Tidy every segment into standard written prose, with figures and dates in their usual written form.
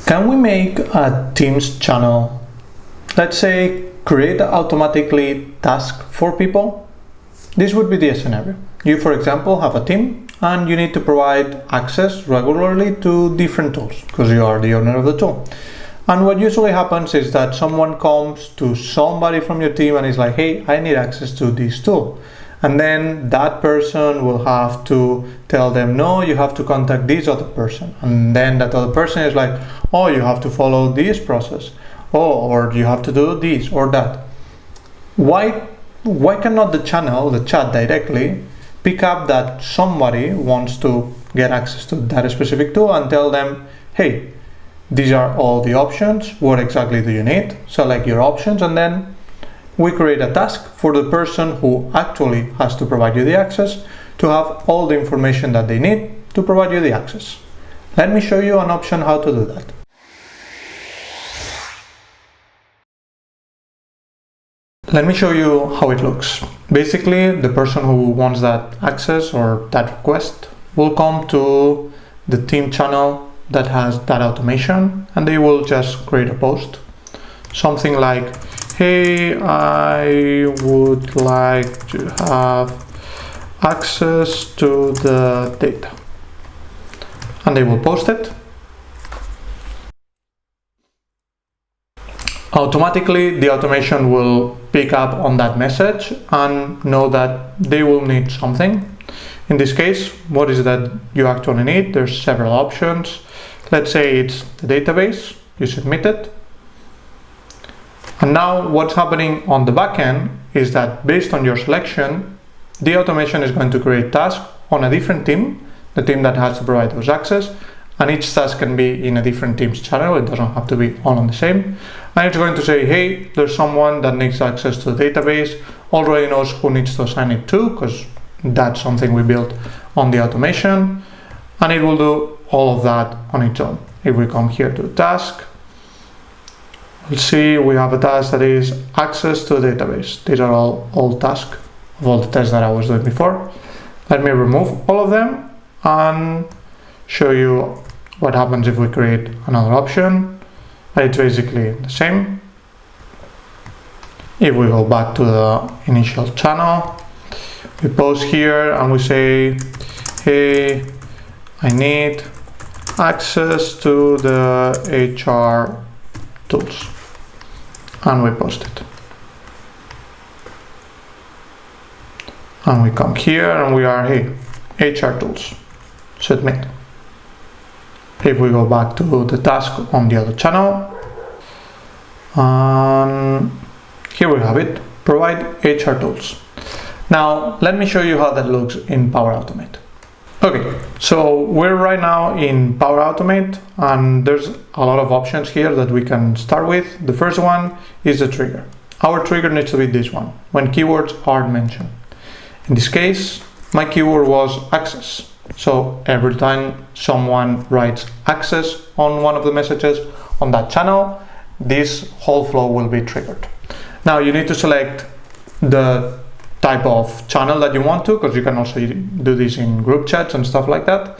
Can we make a Teams channel, let's say, create automatically tasks for people? This would be the scenario. You, for example, have a team and you need to provide access regularly to different tools because you are the owner of the tool. And what usually happens is that someone comes to somebody from your team and is like, hey, I need access to this tool. And then that person will have to tell them, no, you have to contact this other person. And then that other person is like, oh, you have to follow this process. Oh, or you have to do this or that. Why cannot the channel, the chat directly, pick up that somebody wants to get access to that specific tool and tell them, hey, these are all the options. What exactly do you need? Select your options, and then we create a task for the person who actually has to provide you the access to have all the information that they need to provide you the access. Let me show you an option how to do that. Let me show you how it looks. Basically, the person who wants that access or that request will come to the team channel that has that automation, and they will just create a post. Something like, hey, I would like to have access to the data. And they will post it. Automatically, the automation will pick up on that message and know that they will need something. In this case, what is it that you actually need? There's several options. Let's say it's the database, you submit it. And now what's happening on the back end is that based on your selection, the automation is going to create tasks on a different team, the team that has to provide those access, and each task can be in a different Teams channel. It doesn't have to be all on the same. And it's going to say, hey, there's someone that needs access to the database, already knows who needs to assign it to, because that's something we built on the automation, and it will do all of that on its own. If we come here to the task, we'll see we have a task that is access to the database. These are all tasks of all the tests that I was doing before. Let me remove all of them and show you what happens if we create another option. It's basically the same. If we go back to the initial channel, we post here and we say, hey, I need access to the HR tools, and we post it. And we come here and we are, hey, HR tools, submit. If we go back to the task on the other channel, here we have it, provide HR tools. Now, let me show you how that looks in Power Automate. Okay, so we're right now in Power Automate, and there's a lot of options here that we can start with. The first one is the trigger. Our trigger needs to be this one, when keywords are mentioned. In this case, my keyword was access. So every time someone writes access on one of the messages on that channel, this whole flow will be triggered. Now you need to select the type of channel that you want to, because you can also do this in group chats and stuff like that.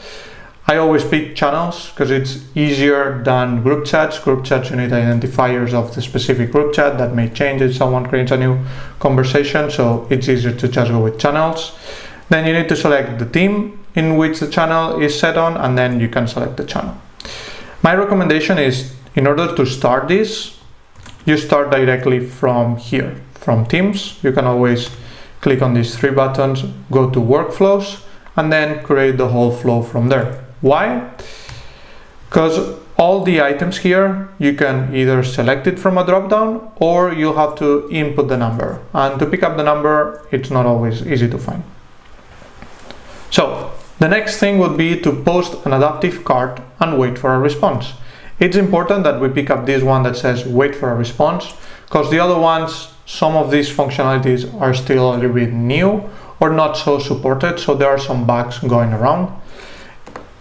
I always pick channels because it's easier than group chats. Group chats, you need identifiers of the specific group chat that may change if someone creates a new conversation, so it's easier to just go with channels. Then you need to select the team in which the channel is set on, and then you can select the channel. My recommendation is, in order to start this, you start directly from here, from Teams. You can always click on these three buttons, go to workflows, and then create the whole flow from there. Why? Because all the items here, you can either select it from a drop-down or you'll have to input the number. And to pick up the number, it's not always easy to find. So the next thing would be to post an adaptive card and wait for a response. It's important that we pick up this one that says wait for a response, because the other ones, some of these functionalities are still a little bit new or not so supported, so there are some bugs going around.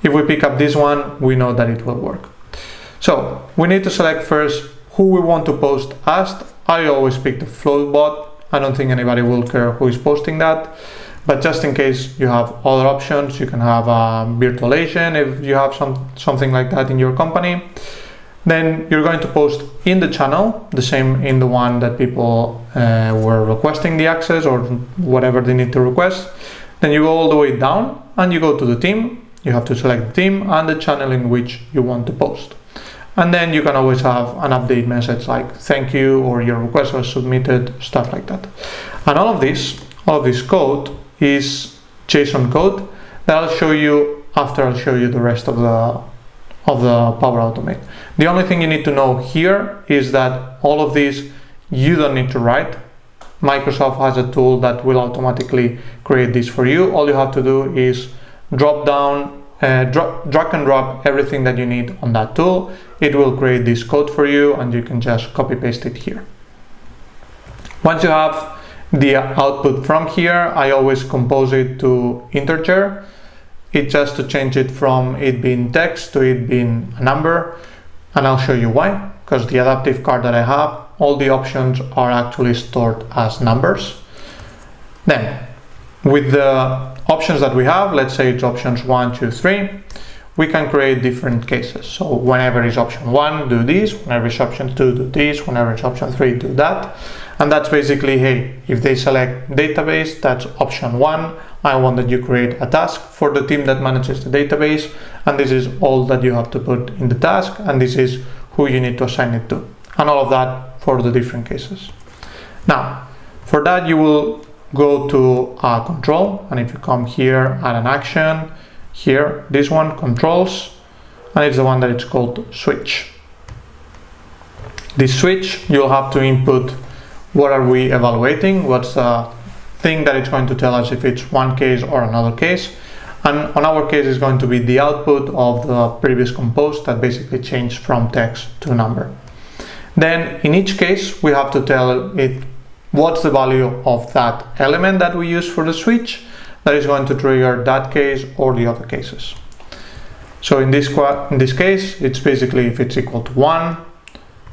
If we pick up this one, we know that it will work. So we need to select first who we want to post as. I always pick the float bot. I don't think anybody will care who is posting that. But just in case you have other options, you can have a virtual agent if you have something like that in your company. Then you're going to post in the channel, the same in the one that people were requesting the access or whatever they need to request. Then you go all the way down and you go to the theme. You have to select the theme and the channel in which you want to post. And then you can always have an update message like thank you or your request was submitted, stuff like that. And all of this code is JSON code that I'll show you after I'll show you the rest of the Power Automate. The only thing you need to know here is that all of these you don't need to write. Microsoft has a tool that will automatically create this for you. All you have to do is drag and drop everything that you need on that tool. It will create this code for you and you can just copy paste it here. Once you have the output from here, I always compose it to integer. It's just to change it from it being text to it being a number, and I'll show you why. Because the adaptive card that I have, all the options are actually stored as numbers. Then, with the options that we have, let's say it's options 1, 2, 3, we can create different cases. So whenever it's option 1, do this, whenever it's option 2, do this, whenever it's option 3, do that. And that's basically, hey, if they select database, that's option 1. I want that you create a task for the team that manages the database, and this is all that you have to put in the task, and this is who you need to assign it to, and all of that for the different cases. Now, for that you will go to control, and if you come here, add an action, here, this one, controls, and it's the one that it's called switch. This switch, you'll have to input what are we evaluating, what's the thing that it's going to tell us if it's one case or another case. And on our case is going to be the output of the previous compose that basically changed from text to number. Then in each case we have to tell it what's the value of that element that we use for the switch that is going to trigger that case or the other cases. So in this case it's basically if it's equal to 1,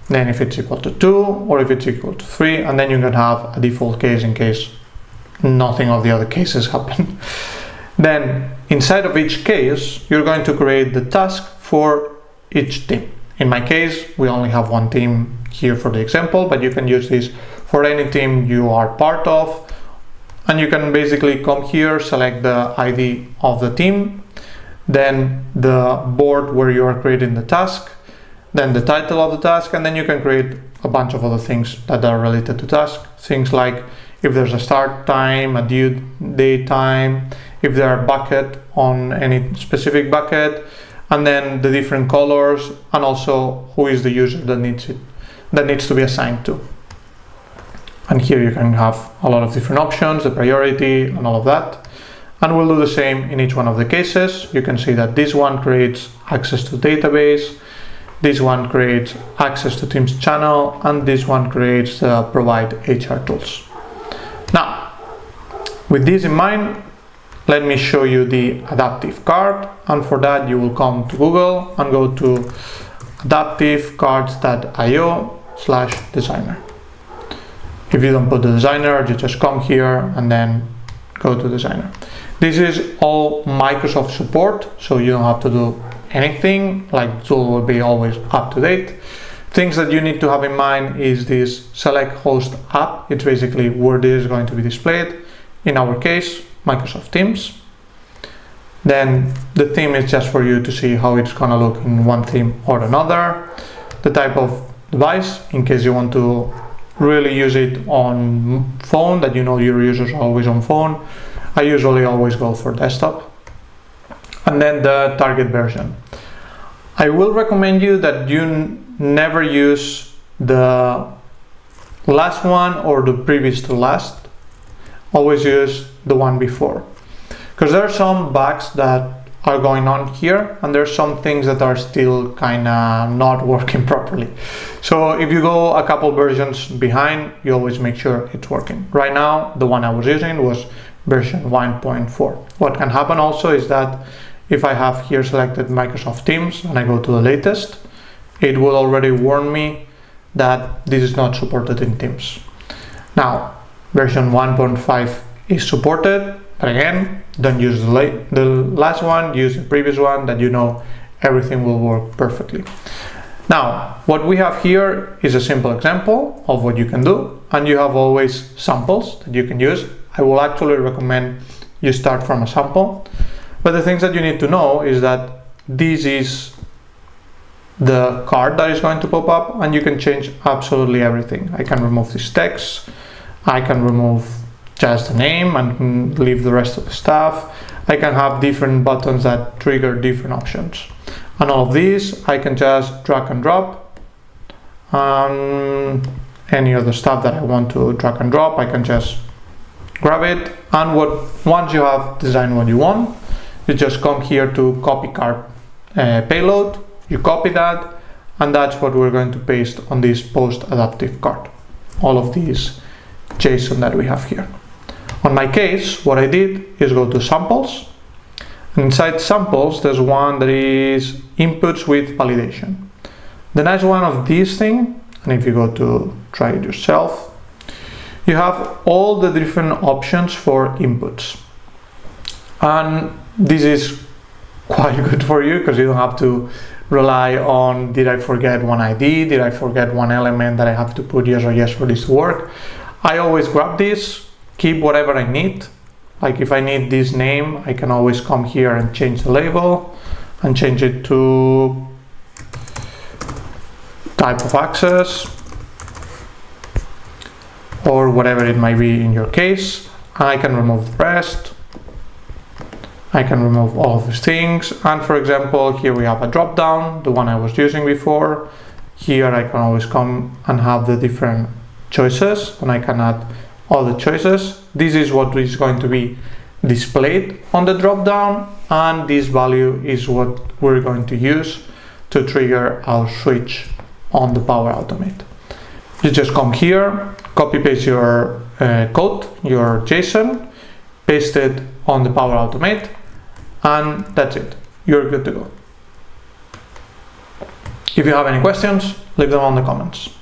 then if it's equal to 2, or if it's equal to 3, and then you can have a default case in case nothing of the other cases happen. Then inside of each case you're going to create the task for each team. In my case we only have one team here for the example, but you can use this for any team you are part of, and you can basically come here, select the ID of the team, then the board where you are creating the task, then the title of the task, and then you can create a bunch of other things that are related to task. Things like if there's a start time, a due date time, if there are bucket on any specific bucket, and then the different colors, and also who is the user that needs to be assigned to. And here you can have a lot of different options, the priority and all of that. And we'll do the same in each one of the cases. You can see that this one creates access to database, this one creates access to Teams channel, and this one creates provide HR tools. Now, with this in mind, let me show you the adaptive card, and for that you will come to Google and go to adaptivecards.io/designer. If you don't put the designer, you just come here and then go to designer. This is all Microsoft support, so you don't have to do anything, like the tool will be always up to date. Things that you need to have in mind is this select host app. It's basically where this is going to be displayed. In our case, Microsoft Teams. Then the theme is just for you to see how it's gonna look in one theme or another. The type of device, in case you want to really use it on phone, that you know your users are always on phone. I usually always go for desktop. And then the target version. I will recommend you that you never use the last one or the previous to last. Always use the one before, because there are some bugs that are going on here, and there's some things that are still kind of not working properly. So if you go a couple versions behind, you always make sure it's working. Right now, the one I was using was version 1.4. What can happen also is that if I have here selected Microsoft Teams and I go to the latest, it will already warn me that this is not supported in Teams. Now, version 1.5 is supported, but again, don't use the last one, use the previous one, that you know everything will work perfectly. Now, what we have here is a simple example of what you can do, and you have always samples that you can use. I will actually recommend you start from a sample, but the things that you need to know is that this is the card that is going to pop up, and you can change absolutely everything. I can remove this text, I can remove just the name and leave the rest of the stuff. I can have different buttons that trigger different options. And all of these, I can just drag and drop. Any other stuff that I want to drag and drop, I can just grab it. And once you have designed what you want, you just come here to copy card payload, you copy that, and that's what we're going to paste on this post adaptive card. All of these JSON that we have here. On my case, what I did is go to samples. Inside samples, there's one that is inputs with validation. The nice one of this thing, and if you go to try it yourself, you have all the different options for inputs. And this is quite good for you because you don't have to rely on, did I forget one ID? Did I forget one element that I have to put yes or yes for this to work? I always grab this, keep whatever I need. Like if I need this name, I can always come here and change the label and change it to type of access or whatever it might be in your case. I can remove the rest. I can remove all of these things. And for example, here we have a drop down, the one I was using before. Here I can always come and have the different choices, and I can add all the choices. This is what is going to be displayed on the drop down, and this value is what we're going to use to trigger our switch on the Power Automate. You just come here, copy paste your code, your JSON, paste it on the Power Automate, and that's it. You're good to go. If you have any questions, leave them on the comments.